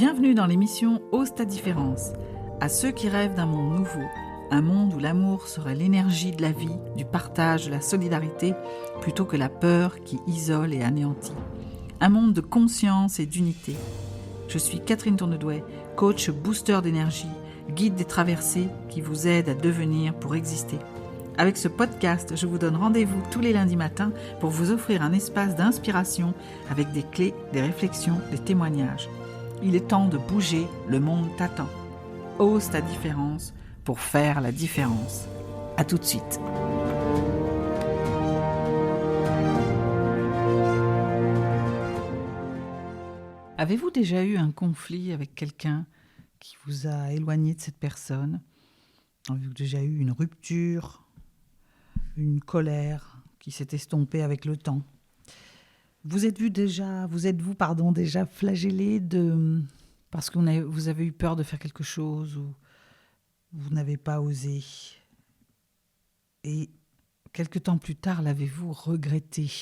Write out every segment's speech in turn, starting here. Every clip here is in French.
Bienvenue dans l'émission Ose ta différence. À ceux qui rêvent d'un monde nouveau, un monde où l'amour serait l'énergie de la vie, du partage, de la solidarité, plutôt que la peur qui isole et anéantit. Un monde de conscience et d'unité. Je suis Catherine Tournedouet, coach booster d'énergie, guide des traversées qui vous aide à devenir pour exister. Avec ce podcast, je vous donne rendez-vous tous les lundis matins pour vous offrir un espace d'inspiration avec des clés, des réflexions, des témoignages. Il est temps de bouger, le monde t'attend. Ose ta différence pour faire la différence. À tout de suite. Avez-vous déjà eu un conflit avec quelqu'un qui vous a éloigné de cette personne? Avez-vous déjà eu une rupture, une colère qui s'est estompée avec le temps? Vous êtes-vous déjà flagellé parce que vous avez eu peur de faire quelque chose ou vous n'avez pas osé? Et quelque temps plus tard, l'avez-vous regretté?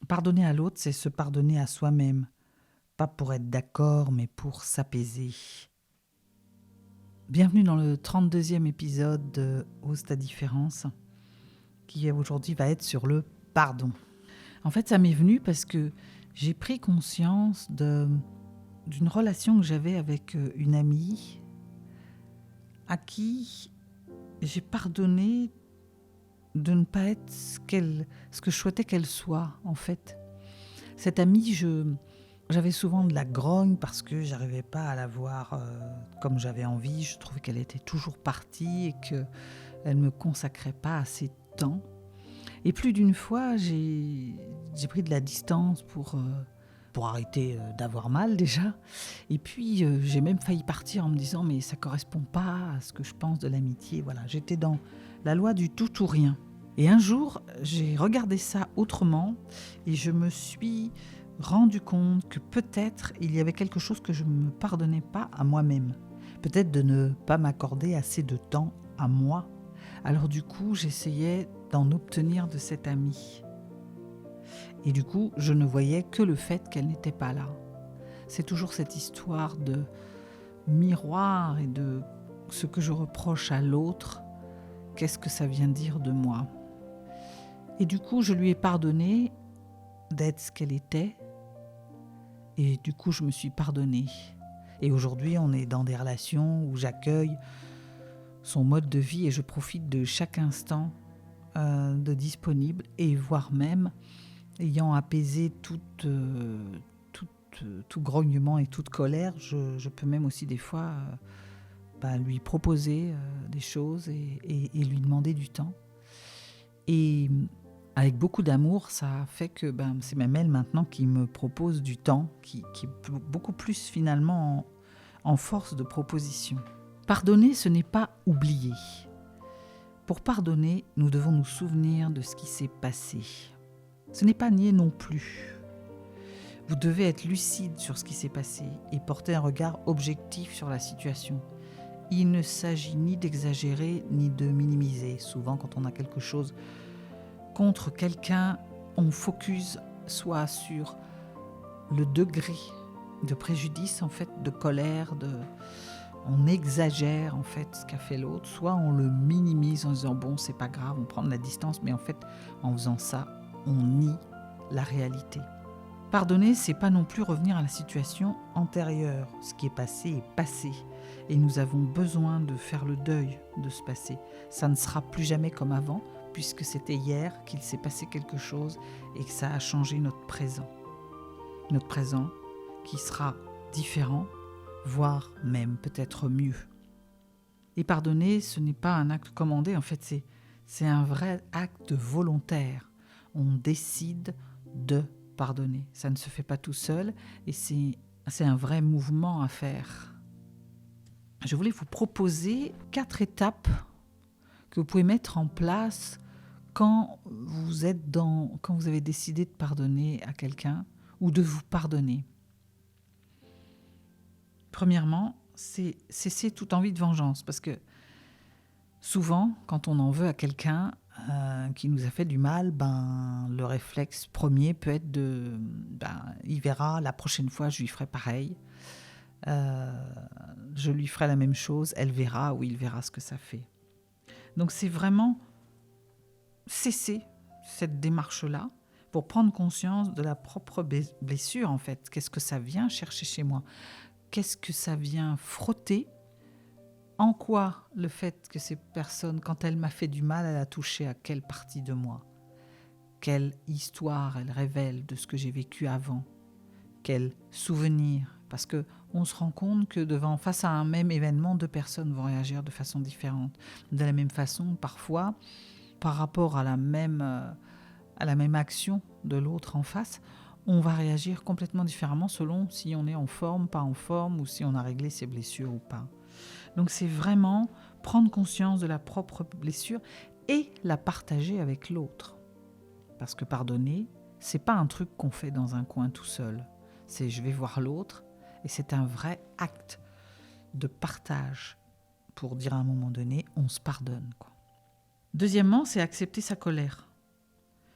Pardonner à l'autre, c'est se pardonner à soi-même. Pas pour être d'accord, mais pour s'apaiser. Bienvenue dans le 32e épisode de Ose ta différence, qui aujourd'hui va être sur le pardon. En fait, ça m'est venu parce que j'ai pris conscience d'une relation que j'avais avec une amie à qui j'ai pardonné de ne pas être ce que je souhaitais qu'elle soit, en fait. Cette amie, j'avais souvent de la grogne parce que j'arrivais pas à la voir comme j'avais envie. Je trouvais qu'elle était toujours partie et qu'elle ne me consacrait pas assez de temps. Et plus d'une fois, j'ai pris de la distance pour arrêter d'avoir mal déjà. Et puis, j'ai même failli partir en me disant « mais ça ne correspond pas à ce que je pense de l'amitié ». Voilà, j'étais dans la loi du tout ou rien. Et un jour, j'ai regardé ça autrement et je me suis rendu compte que peut-être il y avait quelque chose que je ne me pardonnais pas à moi-même. Peut-être de ne pas m'accorder assez de temps à moi. Alors du coup, j'essayais d'en obtenir de cette amie. Et du coup, je ne voyais que le fait qu'elle n'était pas là. C'est toujours cette histoire de miroir et de ce que je reproche à l'autre, qu'est-ce que ça vient dire de moi. Et du coup, je lui ai pardonné d'être ce qu'elle était. Et du coup, je me suis pardonnée. Et aujourd'hui, on est dans des relations où j'accueille son mode de vie et je profite de chaque instant de disponible, et voire même ayant apaisé tout grognement et toute colère, je peux même aussi des fois lui proposer des choses et lui demander du temps. Et avec beaucoup d'amour, ça fait que c'est même elle maintenant qui me propose du temps, qui est beaucoup plus finalement en force de proposition. Pardonner, ce n'est pas oublier. Pour pardonner, nous devons nous souvenir de ce qui s'est passé. Ce n'est pas nier non plus. Vous devez être lucide sur ce qui s'est passé et porter un regard objectif sur la situation. Il ne s'agit ni d'exagérer ni de minimiser. Souvent, quand on a quelque chose contre quelqu'un, on focus soit sur le degré de préjudice, en fait, de colère, on exagère en fait ce qu'a fait l'autre, soit on le minimise en disant bon, c'est pas grave, on prend de la distance, mais en fait en faisant ça, on nie la réalité. Pardonner, c'est pas non plus revenir à la situation antérieure. Ce qui est passé et nous avons besoin de faire le deuil de ce passé. Ça ne sera plus jamais comme avant, puisque c'était hier qu'il s'est passé quelque chose et que ça a changé notre présent. Notre présent qui sera différent, voire même peut-être mieux. Et pardonner, ce n'est pas un acte commandé, en fait, c'est un vrai acte volontaire. On décide de pardonner. Ça ne se fait pas tout seul et c'est un vrai mouvement à faire. Je voulais vous proposer 4 étapes que vous pouvez mettre en place quand vous avez décidé de pardonner à quelqu'un ou de vous pardonner. Premièrement, c'est cesser toute envie de vengeance, parce que souvent, quand on en veut à quelqu'un, qui nous a fait du mal, le réflexe premier peut être il verra, la prochaine fois je lui ferai pareil, je lui ferai la même chose, elle verra ou il verra ce que ça fait. Donc c'est vraiment cesser cette démarche-là pour prendre conscience de la propre blessure en fait. Qu'est-ce que ça vient chercher chez moi ? Qu'est-ce que ça vient frotter ? En quoi le fait que ces personnes, quand elle m'a fait du mal, elle a touché à quelle partie de moi ? Quelle histoire elle révèle de ce que j'ai vécu avant ? Quel souvenir ? Parce qu'on se rend compte que face à un même événement, 2 personnes vont réagir de façon différente. De la même façon, parfois, par rapport à la même action de l'autre en face, on va réagir complètement différemment selon si on est en forme, pas en forme, ou si on a réglé ses blessures ou pas. Donc c'est vraiment prendre conscience de la propre blessure et la partager avec l'autre. Parce que pardonner, c'est pas un truc qu'on fait dans un coin tout seul. C'est je vais voir l'autre et c'est un vrai acte de partage pour dire à un moment donné, on se pardonne, quoi. Deuxièmement, c'est accepter sa colère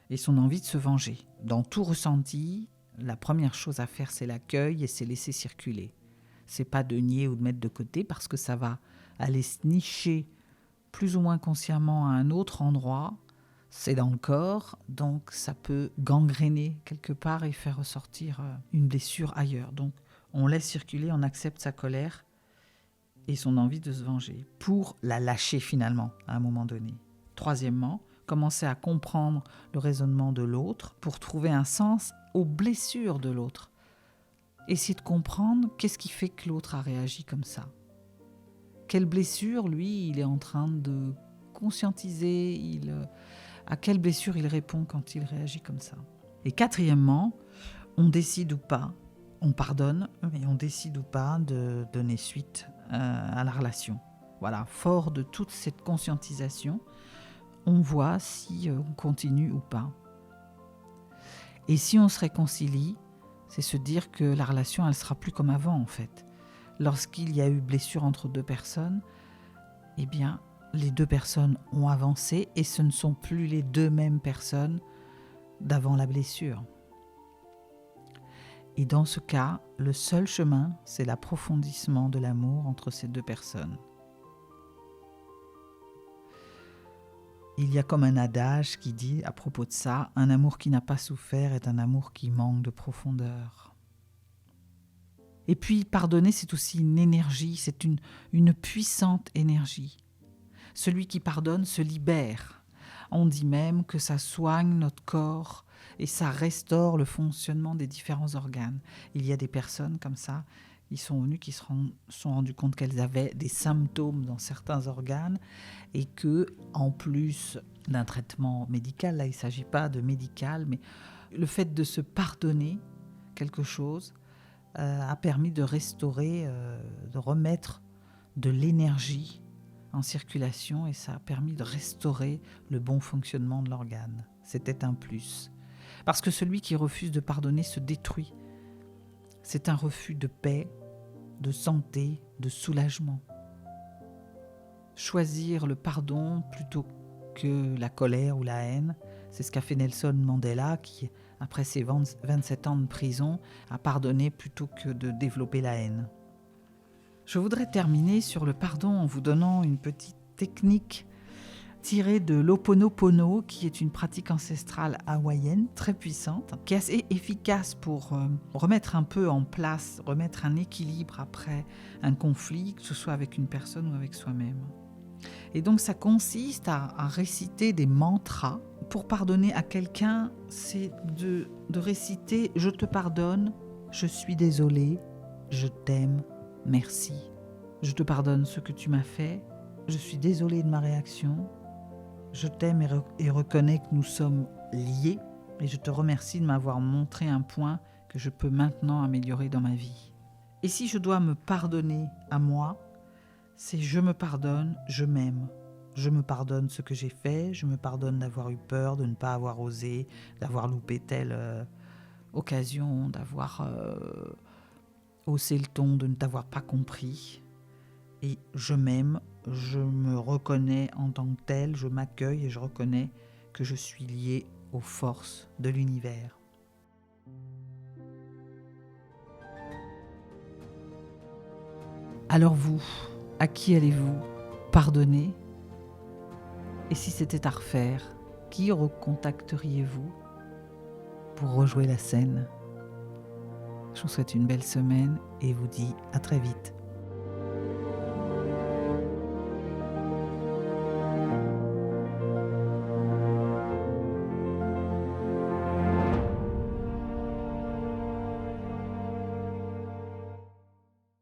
et son envie de se venger. Dans tout ressenti, la première chose à faire, c'est l'accueil et c'est laisser circuler. C'est pas de nier ou de mettre de côté parce que ça va aller se nicher plus ou moins consciemment à un autre endroit. C'est dans le corps, donc ça peut gangréner quelque part et faire ressortir une blessure ailleurs. Donc on laisse circuler, on accepte sa colère et son envie de se venger pour la lâcher finalement à un moment donné. Troisièmement, commencer à comprendre le raisonnement de l'autre pour trouver un sens aux blessures de l'autre. Essayer de comprendre qu'est-ce qui fait que l'autre a réagi comme ça. Quelle blessure, lui, il est en train de conscientiser, à quelle blessure il répond quand il réagit comme ça. Et quatrièmement, on décide ou pas, on pardonne, mais on décide ou pas de donner suite à la relation. Voilà, fort de toute cette conscientisation, on voit si on continue ou pas. Et si on se réconcilie, c'est se dire que la relation, elle sera plus comme avant en fait. Lorsqu'il y a eu blessure entre 2 personnes, eh bien, les 2 personnes ont avancé et ce ne sont plus les 2 mêmes personnes d'avant la blessure. Et dans ce cas, le seul chemin, c'est l'approfondissement de l'amour entre ces 2 personnes. Il y a comme un adage qui dit à propos de ça, un amour qui n'a pas souffert est un amour qui manque de profondeur. Et puis pardonner, c'est aussi une énergie, c'est une puissante énergie. Celui qui pardonne se libère. On dit même que ça soigne notre corps et ça restaure le fonctionnement des différents organes. Il y a des personnes comme ça, ils sont venus, qui se sont rendus compte qu'elles avaient des symptômes dans certains organes et que, en plus d'un traitement médical, là il ne s'agit pas de médical, mais le fait de se pardonner quelque chose a permis de restaurer, de remettre de l'énergie en circulation et ça a permis de restaurer le bon fonctionnement de l'organe. C'était un plus. Parce que celui qui refuse de pardonner se détruit. C'est un refus de paix, de santé, de soulagement. Choisir le pardon plutôt que la colère ou la haine, c'est ce qu'a fait Nelson Mandela qui, après ses 27 ans de prison, a pardonné plutôt que de développer la haine. Je voudrais terminer sur le pardon en vous donnant une petite technique tirée de l'Ho'oponopono, qui est une pratique ancestrale hawaïenne très puissante, qui est assez efficace pour remettre un peu en place, remettre un équilibre après un conflit, que ce soit avec une personne ou avec soi-même. Et donc ça consiste à réciter des mantras. Pour pardonner à quelqu'un, c'est de réciter « Je te pardonne, je suis désolé, je t'aime, merci. Je te pardonne ce que tu m'as fait, je suis désolé de ma réaction, je t'aime et reconnais que nous sommes liés et je te remercie de m'avoir montré un point que je peux maintenant améliorer dans ma vie. » Et si je dois me pardonner à moi, c'est je me pardonne, je m'aime. Je me pardonne ce que j'ai fait, je me pardonne d'avoir eu peur, de ne pas avoir osé, d'avoir loupé telle occasion, d'avoir haussé le ton, de ne t'avoir pas compris. Et je m'aime, je me reconnais en tant que tel, je m'accueille et je reconnais que je suis liée aux forces de l'univers. Alors vous, à qui allez-vous pardonner? Et si c'était à refaire, qui recontacteriez-vous pour rejouer la scène? Je vous souhaite une belle semaine et vous dis à très vite.